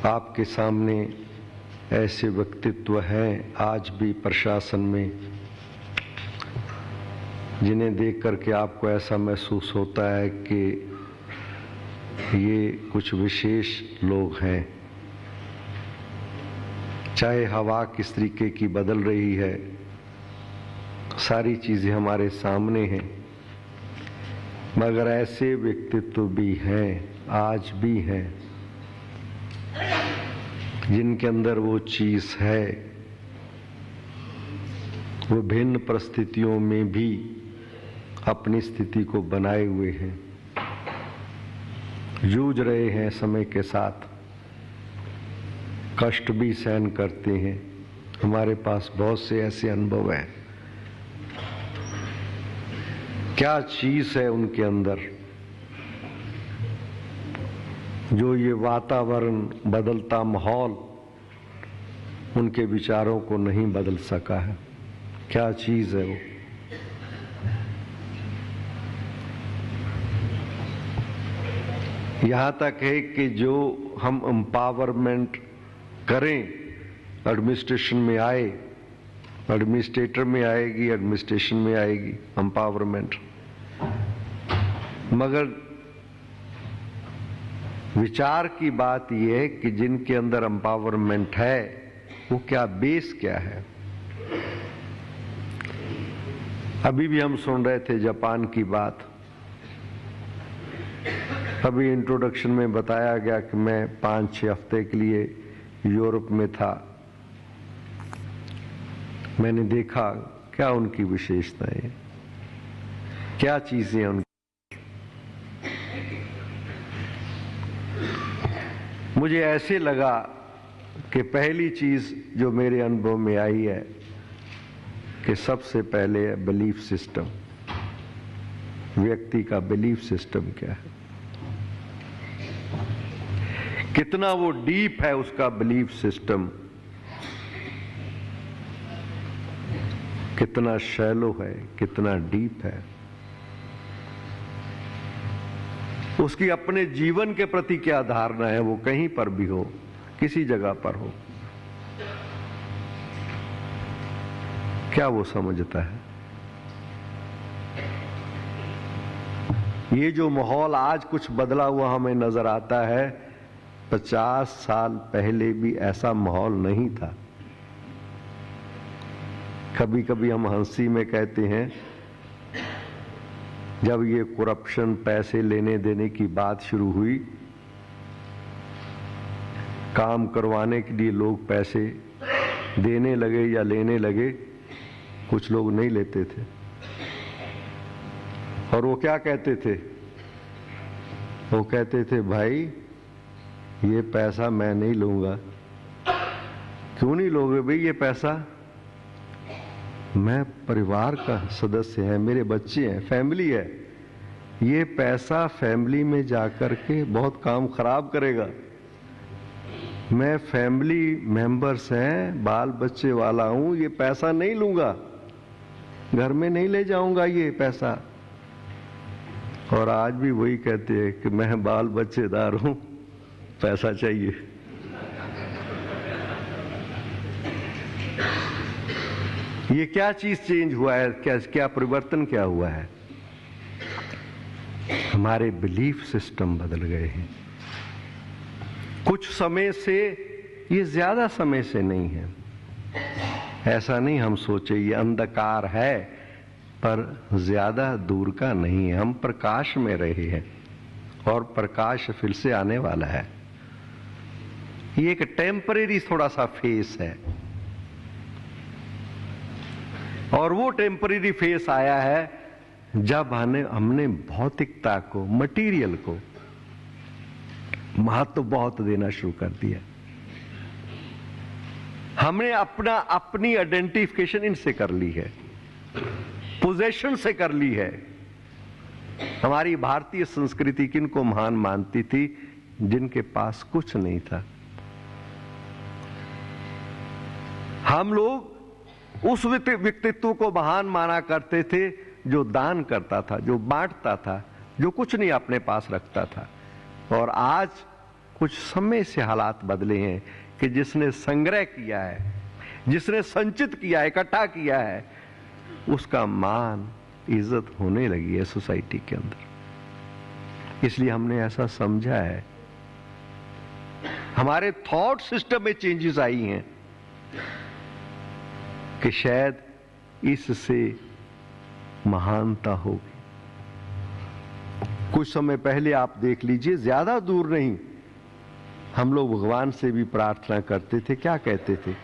आपके सामने ऐसे व्यक्तित्व हैं आज भी प्रशासन में, जिन्हें देख करके आपको ऐसा महसूस होता है कि ये कुछ विशेष लोग हैं। चाहे हवा किस तरीके की बदल रही है, सारी चीजें हमारे सामने हैं, मगर ऐसे व्यक्तित्व भी हैं, आज भी हैं, जिनके अंदर वो चीज है, वो भिन्न परिस्थितियों में भी अपनी स्थिति को बनाए हुए हैं, जूझ रहे हैं समय के साथ, कष्ट भी सहन करते हैं। हमारे पास बहुत से ऐसे अनुभव हैं। क्या चीज है उनके अंदर जो ये वातावरण बदलता माहौल उनके विचारों को नहीं बदल सका है? क्या चीज है वो? यहां तक है कि जो हम एम्पावरमेंट करें, एडमिनिस्ट्रेशन में आए, एडमिनिस्ट्रेटर में आएगी, एडमिनिस्ट्रेशन में आएगी एम्पावरमेंट, मगर विचार की बात यह है कि जिनके अंदर एम्पावरमेंट है वो क्या बेस क्या है। अभी भी हम सुन रहे थे जापान की बात। अभी इंट्रोडक्शन में बताया गया कि मैं 5-6 हफ्ते के लिए यूरोप में था। मैंने देखा क्या उनकी विशेषताएं, क्या चीजें उनकी। मुझे ऐसे लगा कि पहली चीज जो मेरे अनुभव में आई है कि सबसे पहले बिलीफ सिस्टम, व्यक्ति का बिलीफ सिस्टम क्या है, कितना वो डीप है उसका बिलीफ सिस्टम, कितना शैलो है, कितना डीप है, उसकी अपने जीवन के प्रति क्या धारणा है, वो कहीं पर भी हो, किसी जगह पर हो, क्या वो समझता है। ये जो माहौल आज कुछ बदला हुआ हमें नजर आता है, 50 साल पहले भी ऐसा माहौल नहीं था। कभी कभी हम हंसी में कहते हैं, जब ये करप्शन, पैसे लेने देने की बात शुरू हुई, काम करवाने के लिए लोग पैसे देने लगे या लेने लगे, कुछ लोग नहीं लेते थे। और वो क्या कहते थे? वो कहते थे, भाई ये पैसा मैं नहीं लूंगा। क्यों नहीं लोगे भाई ये पैसा? मैं परिवार का सदस्य है, मेरे बच्चे हैं, फैमिली है, ये पैसा फैमिली में जाकर के बहुत काम खराब करेगा। मैं फैमिली मेंबर्स हैं, बाल बच्चे वाला हूं, ये पैसा नहीं लूंगा, घर में नहीं ले जाऊंगा ये पैसा। और आज भी वही कहते हैं कि मैं बाल बच्चेदार हूं, पैसा चाहिए। ये क्या चीज चेंज हुआ है, क्या परिवर्तन क्या हुआ है? हमारे बिलीफ सिस्टम बदल गए हैं। कुछ समय से, ये ज्यादा समय से नहीं है, ऐसा नहीं हम सोचे ये अंधकार है, पर ज्यादा दूर का नहीं है। हम प्रकाश में रहे हैं और प्रकाश फिर से आने वाला है। ये एक टेम्परेरी थोड़ा सा फेस है, और वो टेम्परेरी फेस आया है जब हमने भौतिकता को, मटेरियल को महत्व बहुत देना शुरू कर दिया। हमने अपनी आइडेंटिफिकेशन इनसे कर ली है, पोजेशन से कर ली है। हमारी भारतीय संस्कृति किनको महान मानती थी? जिनके पास कुछ नहीं था। हम लोग उस व्यक्तित्व को महान माना करते थे जो दान करता था, जो बांटता था, जो कुछ नहीं अपने पास रखता था। और आज कुछ समय से हालात बदले हैं कि जिसने संग्रह किया है, जिसने संचित किया है, इकट्ठा किया है, उसका मान इज्जत होने लगी है सोसाइटी के अंदर। इसलिए हमने ऐसा समझा है, हमारे थॉट सिस्टम में चेंजेस आई हैं कि शायद इससे महानता होगी। कुछ समय पहले आप देख लीजिए, ज्यादा दूर नहीं, हम लोग भगवान से भी प्रार्थना करते थे। क्या कहते थे?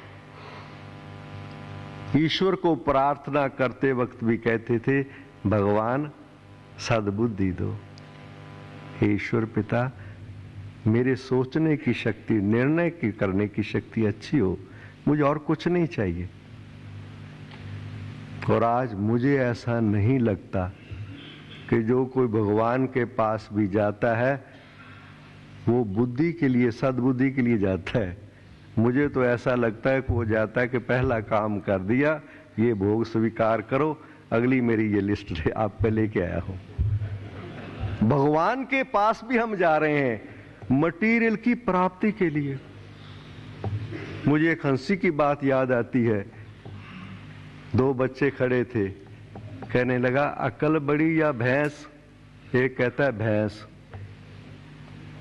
ईश्वर को प्रार्थना करते वक्त भी कहते थे, भगवान सद्बुद्धि दो। हे ईश्वर पिता, मेरे सोचने की शक्ति, निर्णय की करने की शक्ति अच्छी हो, मुझे और कुछ नहीं चाहिए। और आज मुझे ऐसा नहीं लगता कि जो कोई भगवान के पास भी जाता है वो बुद्धि के लिए, सद्बुद्धि के लिए जाता है। मुझे तो ऐसा लगता है कि वो जाता है कि पहला काम कर दिया, ये भोग स्वीकार करो, अगली मेरी ये लिस्ट आप पे लेके आया हूं। भगवान के पास भी हम जा रहे हैं मटीरियल की प्राप्ति के लिए। मुझे एक हंसी की बात याद आती है। दो बच्चे खड़े थे, कहने लगा अकल बड़ी या भैंस? एक कहता है भैंस।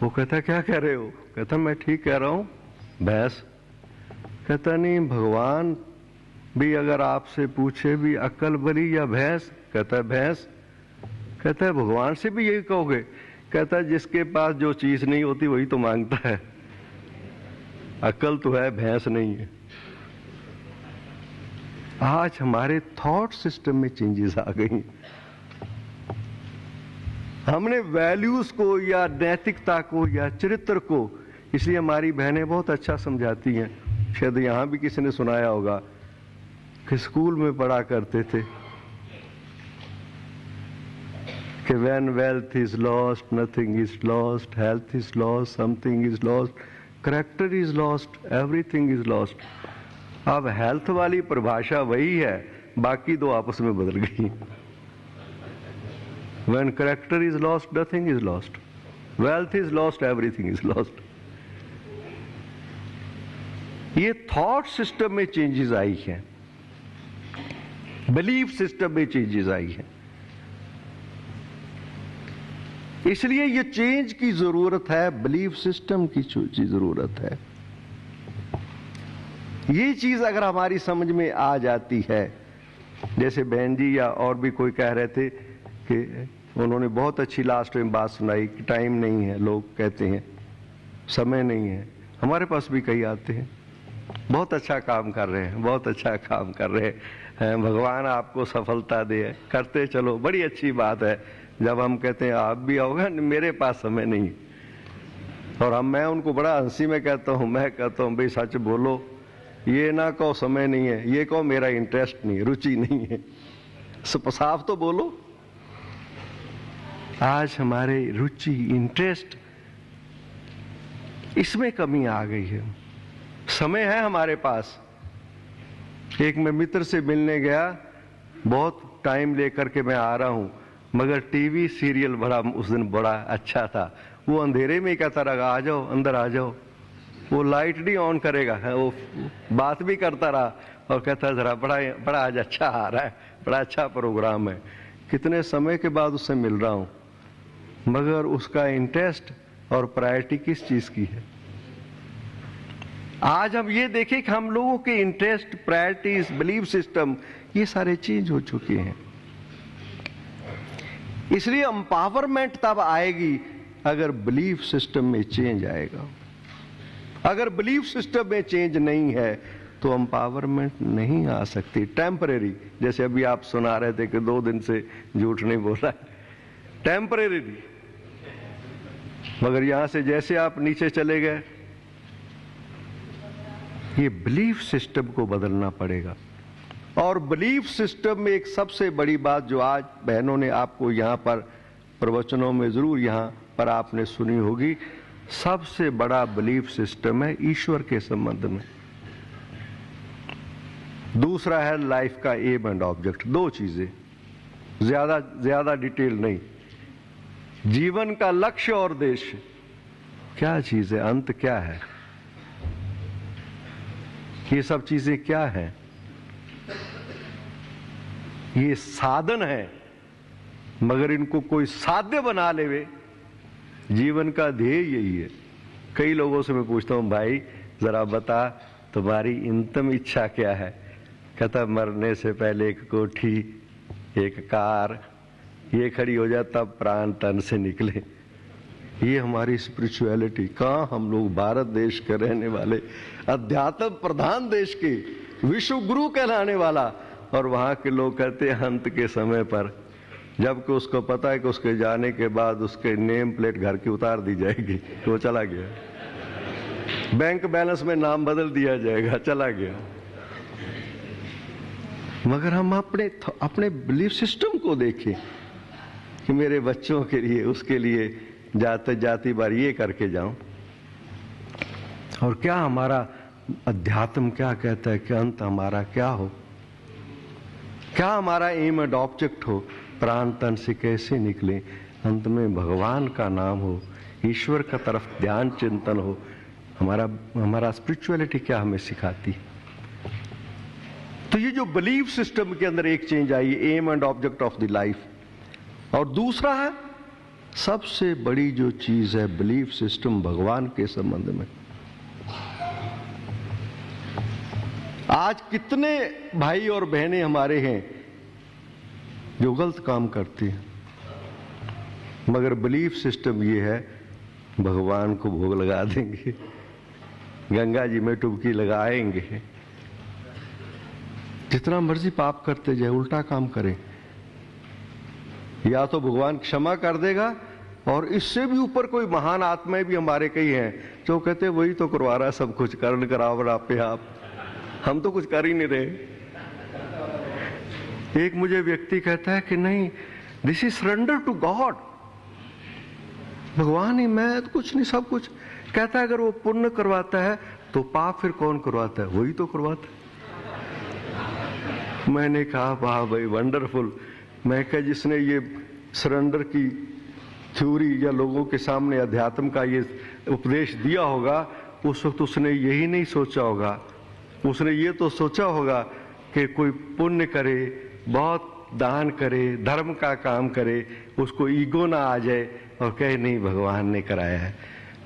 वो कहता क्या कह रहे हो? कहता मैं ठीक कह रहा हूं, भैंस। कहता नहीं, भगवान भी अगर आपसे पूछे भी अकल बड़ी या भैंस? कहता है भैंस। कहता है भगवान से भी यही कहोगे? कहता है जिसके पास जो चीज नहीं होती वही तो मांगता है, अकल तो है, भैंस नहीं है। आज हमारे थॉट सिस्टम में चेंजेस आ गई। हमने वैल्यूज को या नैतिकता को या चरित्र को, इसलिए हमारी बहनें बहुत अच्छा समझाती हैं, शायद यहां भी किसी ने सुनाया होगा कि स्कूल में पढ़ा करते थे कि when wealth is lost, nothing is lost, health is lost, something is lost, character is lost, everything is lost। अब हेल्थ वाली परिभाषा वही है, बाकी दो आपस में बदल गई। When character is lost, nothing is lost, wealth is lost, everything is lost। ये थॉट सिस्टम में चेंजेस आई हैं, बिलीफ सिस्टम में चेंजेस आई हैं। इसलिए ये चेंज की जरूरत है, बिलीफ सिस्टम की जरूरत है। ये चीज अगर हमारी समझ में आ जाती है, जैसे बहन जी या और भी कोई कह रहे थे कि उन्होंने बहुत अच्छी लास्ट में बात सुनाई कि टाइम नहीं है, लोग कहते हैं समय नहीं है। हमारे पास भी कई आते हैं, बहुत अच्छा काम कर रहे हैं, बहुत अच्छा काम कर रहे हैं, भगवान आपको सफलता दे, करते चलो, बड़ी अच्छी बात है। जब हम कहते हैं आप भी आओगे, मेरे पास समय नहीं, और मैं उनको बड़ा हंसी में कहता हूँ, मैं कहता हूँ भाई सच बोलो, ये ना कहो समय नहीं है, ये कहो मेरा इंटरेस्ट नहीं, रुचि नहीं है, साफ तो बोलो। आज हमारे रुचि, इंटरेस्ट, इसमें कमी आ गई है। समय है हमारे पास। एक मैं मित्र से मिलने गया, बहुत टाइम लेकर के मैं आ रहा हूं, मगर टीवी सीरियल बड़ा उस दिन बड़ा अच्छा था। वो अंधेरे में ही कहता रहा आ जाओ, अंदर आ जाओ। वो लाइट नहीं ऑन करेगा, वो बात भी करता रहा और कहता जरा बड़ा आज अच्छा आ रहा है, बड़ा अच्छा प्रोग्राम है। कितने समय के बाद उससे मिल रहा हूं, मगर उसका इंटरेस्ट और प्रायोरिटी किस चीज की है। आज हम ये देखें कि हम लोगों के इंटरेस्ट, प्रायोरिटीज, बिलीफ सिस्टम, ये सारे चेंज हो चुके हैं। इसलिए एम्पावरमेंट तब आएगी अगर बिलीफ सिस्टम में चेंज आएगा। अगर बिलीफ सिस्टम में चेंज नहीं है तो एम्पावरमेंट नहीं आ सकती। टेम्परेरी, जैसे अभी आप सुना रहे थे कि 2 दिन से झूठ नहीं बोला, टेम्परेरी। मगर यहां से जैसे आप नीचे चले गए, ये बिलीफ सिस्टम को बदलना पड़ेगा। और बिलीफ सिस्टम में एक सबसे बड़ी बात जो आज बहनों ने आपको यहां पर प्रवचनों में जरूर यहां पर आपने सुनी होगी, सबसे बड़ा बिलीफ सिस्टम है ईश्वर के संबंध में। दूसरा है लाइफ का एम एंड ऑब्जेक्ट। दो चीजें, ज्यादा डिटेल नहीं। जीवन का लक्ष्य और उद्देश्य क्या चीज है, अंत क्या है, ये सब चीजें क्या है? ये साधन है, मगर इनको कोई साध्य बना लेवे। जीवन का ध्येय यही है। कई लोगों से मैं पूछता हूं, भाई जरा बता तुम्हारी इंतम इच्छा क्या है? कहता मरने से पहले एक कोठी, एक कार, ये खड़ी हो जाए तब प्राण तन से निकले। ये हमारी स्पिरिचुअलिटी। कहाँ हम लोग भारत देश के रहने वाले, अध्यात्म प्रधान देश के, विश्व गुरु कहलाने वाला, और वहां के लोग कहते हैं अंत के समय पर, जबकि उसको पता है कि उसके जाने के बाद उसके नेम प्लेट घर की उतार दी जाएगी, तो वो चला गया, बैंक बैलेंस में नाम बदल दिया जाएगा, चला गया। मगर हम अपने बिलीफ सिस्टम को देखें कि मेरे बच्चों के लिए, उसके लिए जाते जाती बार ये करके जाऊं। और क्या हमारा अध्यात्म क्या कहता है कि अंत हमारा क्या हो, क्या हमारा एम एंड ऑब्जेक्ट हो, प्राण तन से कैसे निकले, अंत में भगवान का नाम हो, ईश्वर का तरफ ध्यान चिंतन हो। हमारा स्पिरिचुअलिटी क्या हमें सिखाती। तो ये जो बिलीफ सिस्टम के अंदर एक चेंज आई, aim and object of the life. और दूसरा है सबसे बड़ी जो चीज है बिलीफ सिस्टम भगवान के संबंध में। आज कितने भाई और बहनें हमारे हैं जो गलत काम करते हैं, मगर बिलीफ सिस्टम ये है भगवान को भोग लगा देंगे, गंगा जी में डुबकी लगाएंगे, जितना मर्जी पाप करते जाए, उल्टा काम करें, या तो भगवान क्षमा कर देगा। और इससे भी ऊपर कोई महान आत्माएं भी हमारे कई हैं जो कहते वही तो करवा रहा है सब कुछ, कर्ण करावर आप पे आप, हम तो कुछ कर ही नहीं रहे। एक मुझे व्यक्ति कहता है कि नहीं, this is surrender to God, भगवान ही, मैं तो कुछ नहीं, सब कुछ। कहता है अगर वो पुण्य करवाता है तो पाप फिर कौन करवाता है? वही तो करवाता है। मैंने कहा वाह भाई वंडरफुल। मैं कहा जिसने ये सरेंडर की थ्योरी या लोगों के सामने अध्यात्म का ये उपदेश दिया होगा, उस वक्त उसने यही नहीं सोचा होगा, उसने ये तो सोचा होगा कि कोई पुण्य करे, बहुत दान करे, धर्म का काम करे, उसको ईगो ना आ जाए और कहे नहीं भगवान ने कराया है।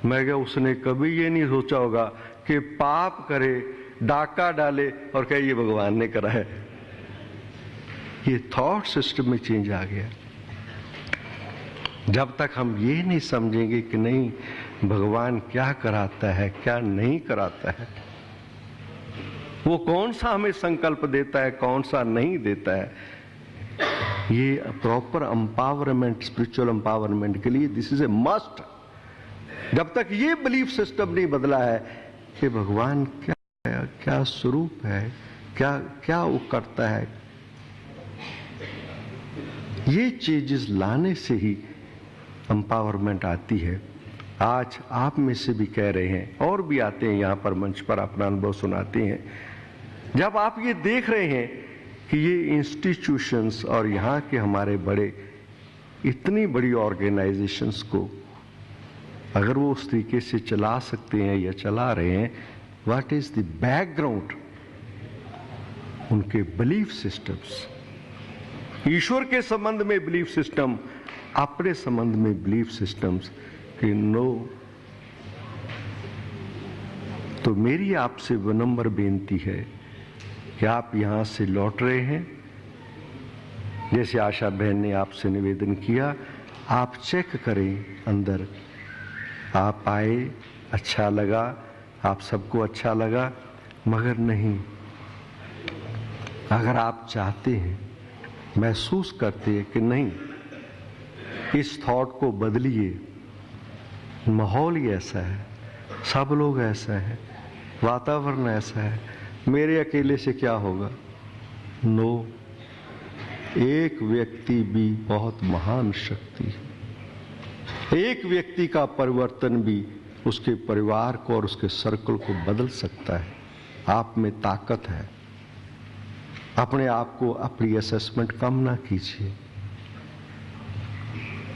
मैं क्या उसने कभी ये नहीं सोचा होगा कि पाप करे, डाका डाले और कहे ये भगवान ने कराया है। ये थॉट सिस्टम में चेंज आ गया। जब तक हम ये नहीं समझेंगे कि नहीं भगवान क्या कराता है, क्या नहीं कराता है, वो कौन सा हमें संकल्प देता है, कौन सा नहीं देता है, ये प्रॉपर एम्पावरमेंट, स्पिरिचुअल एम्पावरमेंट के लिए दिस इज ए मस्ट। जब तक ये बिलीफ सिस्टम नहीं बदला है कि भगवान क्या है, क्या स्वरूप है, क्या क्या वो करता है, ये चीजेस लाने से ही एम्पावरमेंट आती है। आज आप में से भी कह रहे हैं और भी आते हैं यहाँ पर मंच पर अपना अनुभव सुनाते हैं। जब आप ये देख रहे हैं कि ये इंस्टीट्यूशंस और यहाँ के हमारे बड़े इतनी बड़ी ऑर्गेनाइजेशंस को अगर वो उस तरीके से चला सकते हैं या चला रहे हैं, व्हाट इज द बैकग्राउंड, उनके बिलीफ सिस्टम्स, ईश्वर के संबंध में बिलीफ सिस्टम, अपने संबंध में बिलीफ सिस्टम्स कि नो। तो मेरी आपसे विनम्र बेनती है कि आप यहां से लौट रहे हैं, जैसे आशा बहन ने आपसे निवेदन किया, आप चेक करें अंदर। आप आए, अच्छा लगा, आप सबको अच्छा लगा, मगर नहीं, अगर आप चाहते हैं, महसूस करते हैं कि नहीं, इस थॉट को बदलिए, माहौल ही ऐसा है, सब लोग ऐसा है, वातावरण ऐसा है, मेरे अकेले से क्या होगा? नो, एक व्यक्ति भी बहुत महान शक्ति है। एक व्यक्ति का परिवर्तन भी उसके परिवार को और उसके सर्कल को बदल सकता है। आप में ताकत है। अपने आप को अपनी असेसमेंट कम ना कीजिए।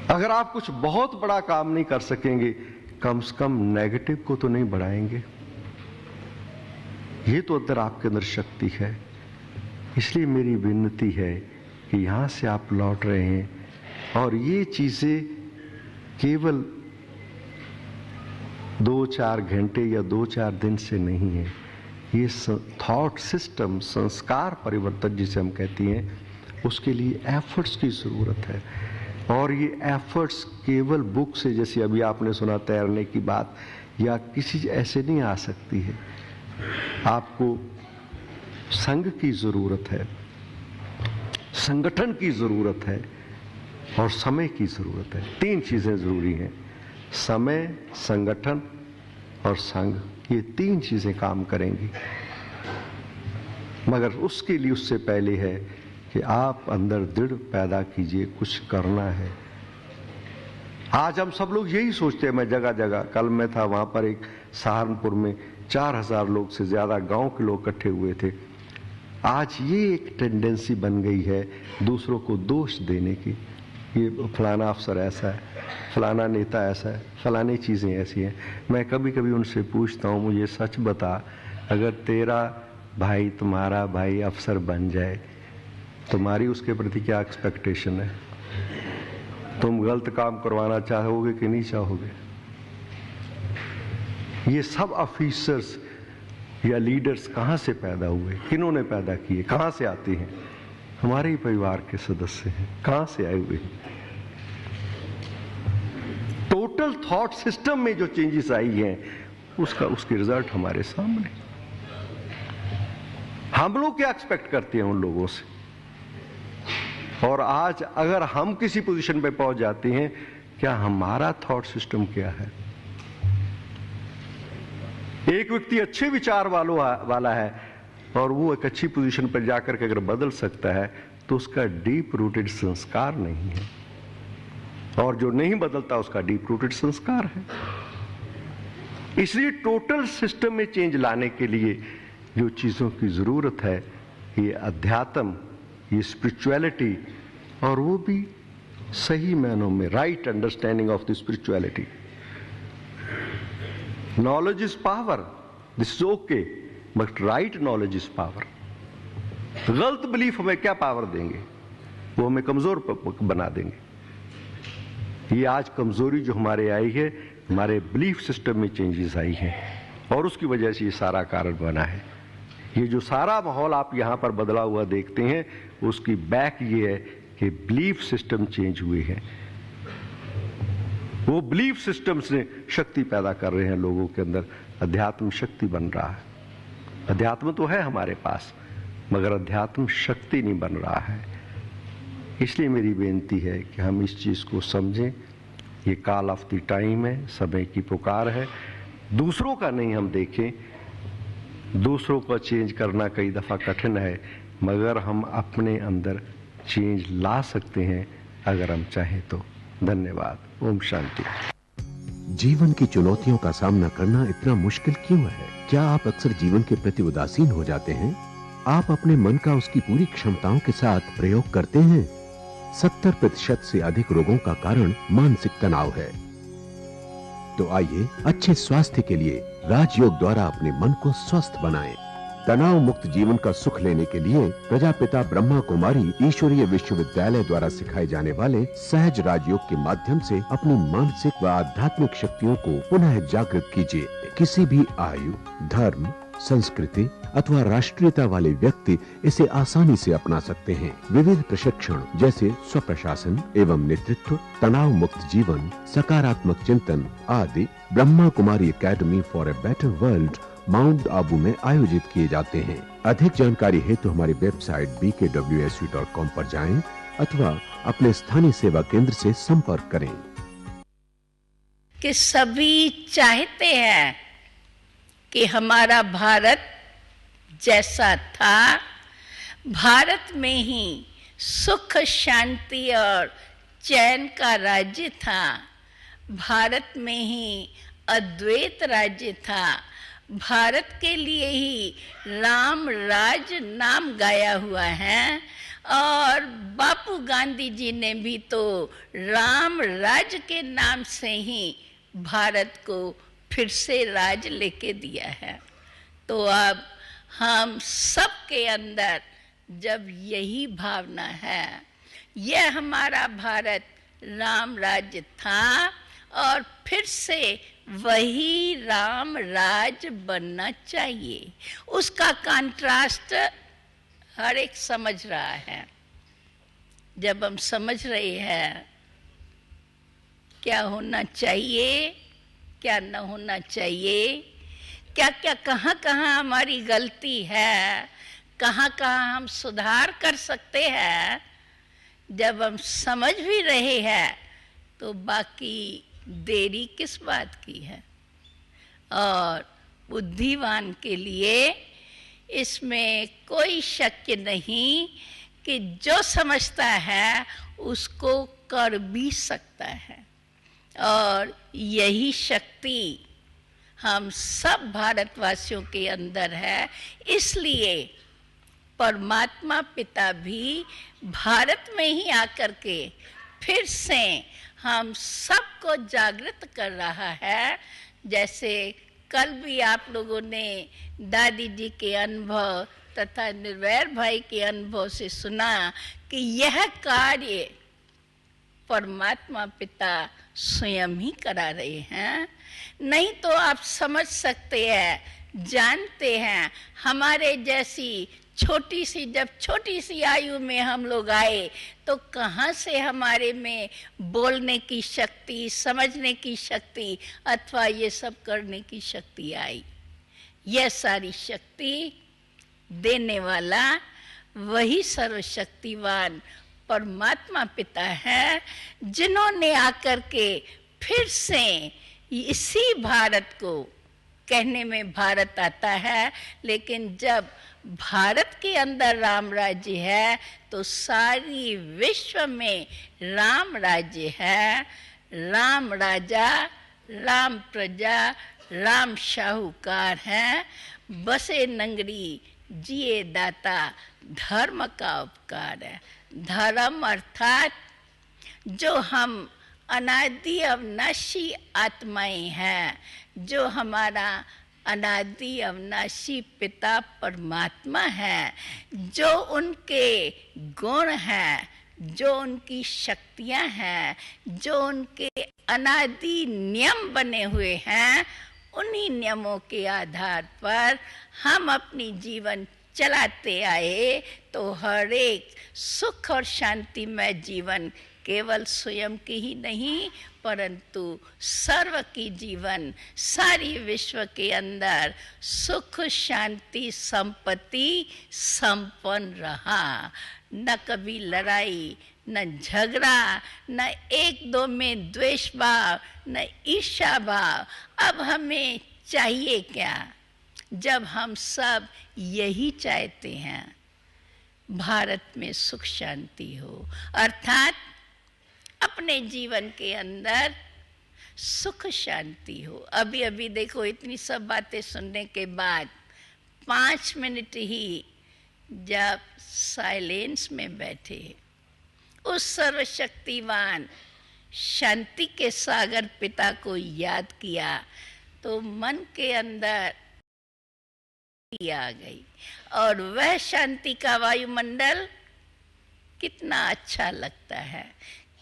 अगर आप कुछ बहुत बड़ा काम नहीं कर सकेंगे, कम से कम नेगेटिव को तो नहीं बढ़ाएंगे। ये तो अंदर आपके अंदर शक्ति है। इसलिए मेरी विनती है कि यहां से आप लौट रहे हैं और ये चीजें केवल 2-4 घंटे या 2-4 दिन से नहीं है। ये थॉट सिस्टम, संस्कार परिवर्तन जिसे हम कहते हैं, उसके लिए एफर्ट्स की जरूरत है। और ये एफर्ट्स केवल बुक से, जैसे अभी आपने सुना तैरने की बात, या किसी ऐसे नहीं आ सकती है। आपको संघ की जरूरत है, संगठन की जरूरत है और समय की जरूरत है। 3 चीजें जरूरी हैं, समय, संगठन और संघ। ये 3 चीजें काम करेंगी। मगर उसके लिए उससे पहले है कि आप अंदर दृढ़ पैदा कीजिए, कुछ करना है। आज हम सब लोग यही सोचते हैं। मैं जगह जगह, कल मैं था वहां पर एक सहारनपुर में 4000 लोग से ज्यादा गांव के लोग इकट्ठे हुए थे। आज ये एक टेंडेंसी बन गई है दूसरों को दोष देने की। ये फलाना अफसर ऐसा है, फलाना नेता ऐसा है, फलानी चीजें ऐसी हैं। मैं कभी कभी उनसे पूछता हूँ, मुझे सच बता, अगर तेरा भाई, तुम्हारा भाई अफसर बन जाए, तुम्हारी उसके प्रति क्या एक्सपेक्टेशन है? तुम गलत काम करवाना चाहोगे कि नहीं चाहोगे? ये सब ऑफिसर्स या लीडर्स कहां से पैदा हुए? किन्होंने पैदा किए? कहां से आते हैं? हमारे ही परिवार के सदस्य हैं। कहां से आए हुए हैं? टोटल थॉट सिस्टम में जो चेंजेस आई हैं, उसके रिजल्ट हमारे सामने। हम लोग क्या एक्सपेक्ट करते हैं उन लोगों से? और आज अगर हम किसी पोजीशन पे पहुंच जाते हैं, क्या हमारा थॉट सिस्टम क्या है? एक व्यक्ति अच्छे विचार वाला है और वो एक अच्छी पोजीशन पर जाकर के अगर बदल सकता है, तो उसका डीप रूटेड संस्कार नहीं है। और जो नहीं बदलता, उसका डीप रूटेड संस्कार है। इसलिए टोटल सिस्टम में चेंज लाने के लिए जो चीजों की जरूरत है, ये अध्यात्म, ये स्पिरिचुअलिटी, और वो भी सही मायनों में right understanding of the spirituality. Knowledge is power, this is okay, but right knowledge is power. गलत बिलीफ हमें क्या पावर देंगे? वो हमें कमजोर बना देंगे। ये आज कमजोरी जो हमारे आई है, हमारे बिलीफ सिस्टम में चेंजेस आई हैं, और उसकी वजह से ये सारा कारण बना है। ये जो सारा माहौल आप यहां पर बदला हुआ देखते हैं, उसकी बैक ये है कि बिलीफ सिस्टम चेंज हुए हैं। वो बिलीफ सिस्टम्स ने शक्ति पैदा कर रहे हैं लोगों के अंदर। अध्यात्म शक्ति बन रहा है। अध्यात्म तो है हमारे पास, मगर अध्यात्म शक्ति नहीं बन रहा है। इसलिए मेरी बेनती है कि हम इस चीज को समझें। ये कॉल ऑफ द टाइम है, समय की पुकार है। दूसरों का नहीं हम देखें। दूसरों को चेंज करना कई दफा कठिन है, मगर हम अपने अंदर चेंज ला सकते हैं अगर हम चाहें तो। धन्यवाद। ओम शांति। जीवन की चुनौतियों का सामना करना इतना मुश्किल क्यों है? क्या आप अक्सर जीवन के प्रति उदासीन हो जाते हैं? आप अपने मन का उसकी पूरी क्षमताओं के साथ प्रयोग करते हैं? 70% से अधिक रोगों का कारण मानसिक तनाव है। तो आइए अच्छे स्वास्थ्य के लिए राजयोग द्वारा अपने मन को स्वस्थ बनाएं। तनाव मुक्त जीवन का सुख लेने के लिए प्रजापिता ब्रह्मा कुमारी ईश्वरीय विश्वविद्यालय द्वारा सिखाए जाने वाले सहज राजयोग के माध्यम से अपनी मानसिक व आध्यात्मिक शक्तियों को पुनः जागृत कीजिए। किसी भी आयु, धर्म, संस्कृति अथवा राष्ट्रीयता वाले व्यक्ति इसे आसानी से अपना सकते हैं। विविध प्रशिक्षण जैसे स्वप्रशासन एवं नेतृत्व, तनाव मुक्त जीवन, सकारात्मक चिंतन आदि Brahma Kumari academy for a better world Mount Abu में आयोजित किए जाते हैं। अधिक जानकारी हेतु हमारी वेबसाइट bkwsu.com पर जाएं अथवा अपने स्थानीय सेवा केंद्र से संपर्क करें। कि सभी चाहते हैं कि हमारा भारत जैसा था, भारत में ही सुख शांति और चैन का राज्य था, भारत में ही अद्वैत राज्य था, भारत के लिए ही राम राज नाम गाया हुआ है। और बापू गांधी जी ने भी तो राम राज के नाम से ही भारत को फिर से राज लेके दिया है। तो अब हम सबके अंदर जब यही भावना है, यह हमारा भारत राम राज्य था और फिर से वही राम राज बनना चाहिए, उसका कंट्रास्ट हर एक समझ रहा है। जब हम समझ रहे हैं क्या होना चाहिए, क्या न होना चाहिए, क्या क्या कहाँ कहाँ हमारी गलती है, कहाँ कहाँ हम सुधार कर सकते हैं, जब हम समझ भी रहे हैं तो बाकी देरी किस बात की है। और बुद्धिमान के लिए इसमें कोई शक नहीं कि जो समझता है उसको कर भी सकता है। और यही शक्ति हम सब भारतवासियों के अंदर है। इसलिए परमात्मा पिता भी भारत में ही आकर के फिर से हम सबको जागृत कर रहा है। जैसे कल भी आप लोगों ने दादी जी के अनुभव तथा निर्वैर भाई के अनुभव से सुना कि यह कार्य परमात्मा पिता स्वयं ही करा रहे हैं। नहीं तो आप समझ सकते हैं, जानते हैं, हमारे जैसी जब छोटी सी आयु में हम लोग आए तो कहाँ से हमारे में बोलने की शक्ति, समझने की शक्ति अथवा ये सब करने की शक्ति आई। यह सारी शक्ति देने वाला वही सर्वशक्तिवान परमात्मा पिता है, जिन्होंने आकर के फिर से इसी भारत को, कहने में भारत आता है, लेकिन जब भारत के अंदर राम राज्य है तो सारी विश्व में राम राज्य है। राम राजा, राम प्रजा, राम शाहूकार है, बसे नगरी जिए दाता, धर्म का उपकार है। धर्म अर्थात जो हम अनादि अविनाशी आत्माएं हैं, जो हमारा अनादि अविनाशी पिता परमात्मा है, जो उनके गुण हैं, जो उनकी शक्तियां हैं, जो उनके अनादि नियम बने हुए हैं, उन्हीं नियमों के आधार पर हम अपनी जीवन चलाते आए तो हर एक सुख और शांतिमय जीवन केवल स्वयं की ही नहीं परंतु सर्व की जीवन, सारी विश्व के अंदर सुख शांति संपत्ति संपन्न रहा। न कभी लड़ाई, न झगड़ा, न एक दो में द्वेष भाव, न ईर्ष्या भाव। अब हमें चाहिए क्या, जब हम सब यही चाहते हैं भारत में सुख शांति हो, अर्थात अपने जीवन के अंदर सुख शांति हो। अभी अभी देखो, इतनी सब बातें सुनने के बाद 5 मिनट ही जब साइलेंस में बैठे, उस सर्वशक्तिवान शांति के सागर पिता को याद किया तो मन के अंदर आ गई और वह शांति का वायुमंडल कितना अच्छा लगता है।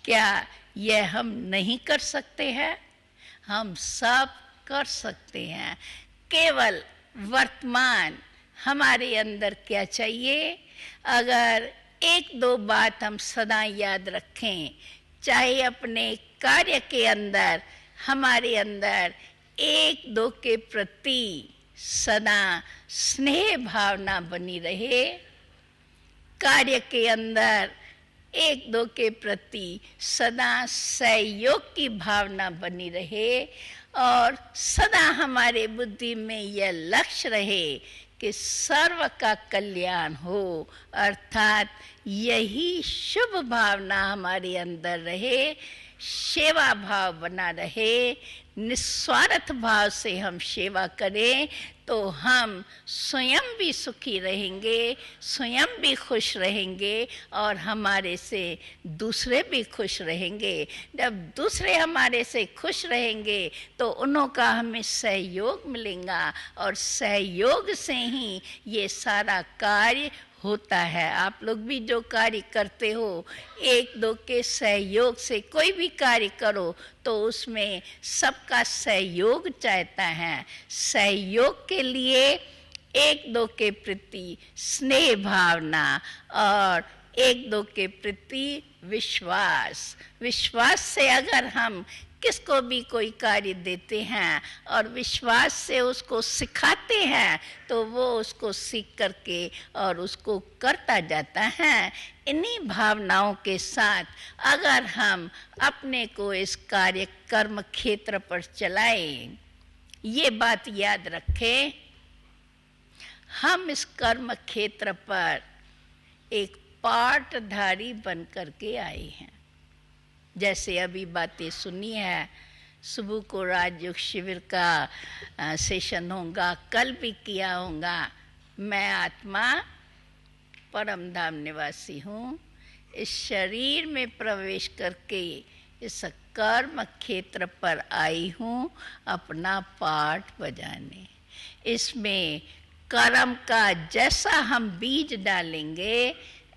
क्या यह हम नहीं कर सकते हैं? हम सब कर सकते हैं। केवल वर्तमान हमारे अंदर क्या चाहिए? अगर एक दो बात हम सदा याद रखें, चाहे अपने कार्य के अंदर हमारे अंदर एक दो के प्रति सदा स्नेह भावना बनी रहे, कार्य के अंदर एक दो के प्रति सदा सहयोग की भावना बनी रहे और सदा हमारे बुद्धि में यह लक्ष्य रहे कि सर्व का कल्याण हो, अर्थात यही शुभ भावना हमारे अंदर रहे, सेवा भाव बना रहे, निस्वार्थ भाव से हम सेवा करें तो हम स्वयं भी सुखी रहेंगे, स्वयं भी खुश रहेंगे और हमारे से दूसरे भी खुश रहेंगे। जब दूसरे हमारे से खुश रहेंगे तो उन्हों का हमें सहयोग मिलेगा और सहयोग से ही ये सारा कार्य होता है। आप लोग भी जो कार्य करते हो, एक दो के सहयोग से कोई भी कार्य करो तो उसमें सबका सहयोग चाहता है। सहयोग के लिए एक दो के प्रति स्नेह भावना और एक दो के प्रति विश्वास, विश्वास से अगर हम किसको भी कोई कार्य देते हैं और विश्वास से उसको सिखाते हैं तो वो उसको सीख करके और उसको करता जाता है। इन्हीं भावनाओं के साथ अगर हम अपने को इस कार्य कर्म क्षेत्र पर चलाएं, ये बात याद रखें, हम इस कर्म क्षेत्र पर एक पाटधारी बन करके आए हैं। जैसे अभी बातें सुनी है, सुबह को राजयोग शिविर का सेशन होगा, कल भी किया होगा। मैं आत्मा परम धाम निवासी हूँ, इस शरीर में प्रवेश करके इस कर्म क्षेत्र पर आई हूँ अपना पाठ बजाने। इसमें कर्म का जैसा हम बीज डालेंगे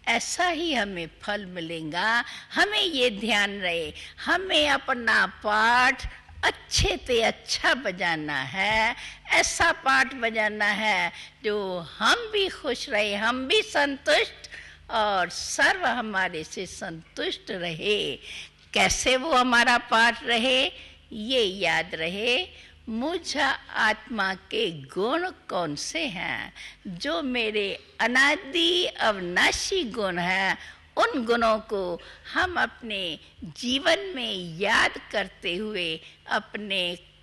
ऐसा ही हमें फल मिलेगा। हमें ये ध्यान रहे, हमें अपना पाठ अच्छे से अच्छा बजाना है, ऐसा पाठ बजाना है जो हम भी खुश रहे, हम भी संतुष्ट और सर्व हमारे से संतुष्ट रहे। कैसे वो हमारा पाठ रहे, ये याद रहे, मुझ आत्मा के गुण कौन से हैं, जो मेरे अनादि अविनाशी गुण हैं, उन गुणों को हम अपने जीवन में याद करते हुए अपने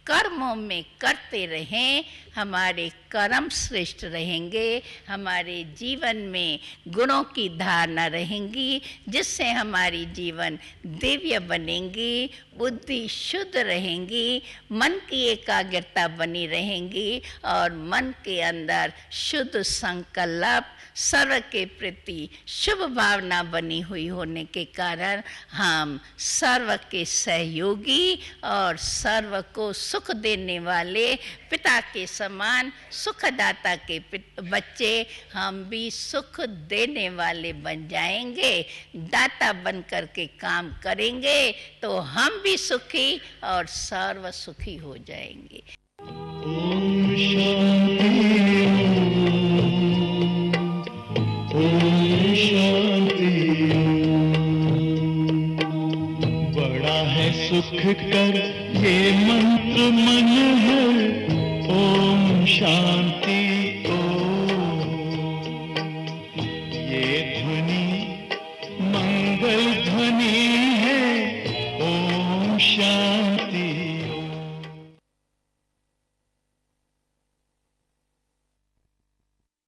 कर्मों में करते रहें। हमारे कर्म श्रेष्ठ रहेंगे, हमारे जीवन में गुणों की धारणा रहेंगी, जिससे हमारी जीवन दिव्य बनेंगी, बुद्धि शुद्ध रहेंगी, मन की एकाग्रता बनी रहेंगी और मन के अंदर शुद्ध संकल्प, सर्व के प्रति शुभ भावना बनी हुई होने के कारण हम सर्व के सहयोगी और सर्व को सुख देने वाले पिता के समान सुखदाता के बच्चे हम भी सुख देने वाले बन जाएंगे। दाता बन करके काम करेंगे तो हम भी सुखी और सर्व सुखी हो जाएंगे। ओम शांति। बड़ा है सुख कर ये मंत्र मन है, ओम शांति ओम। ये ध्वनि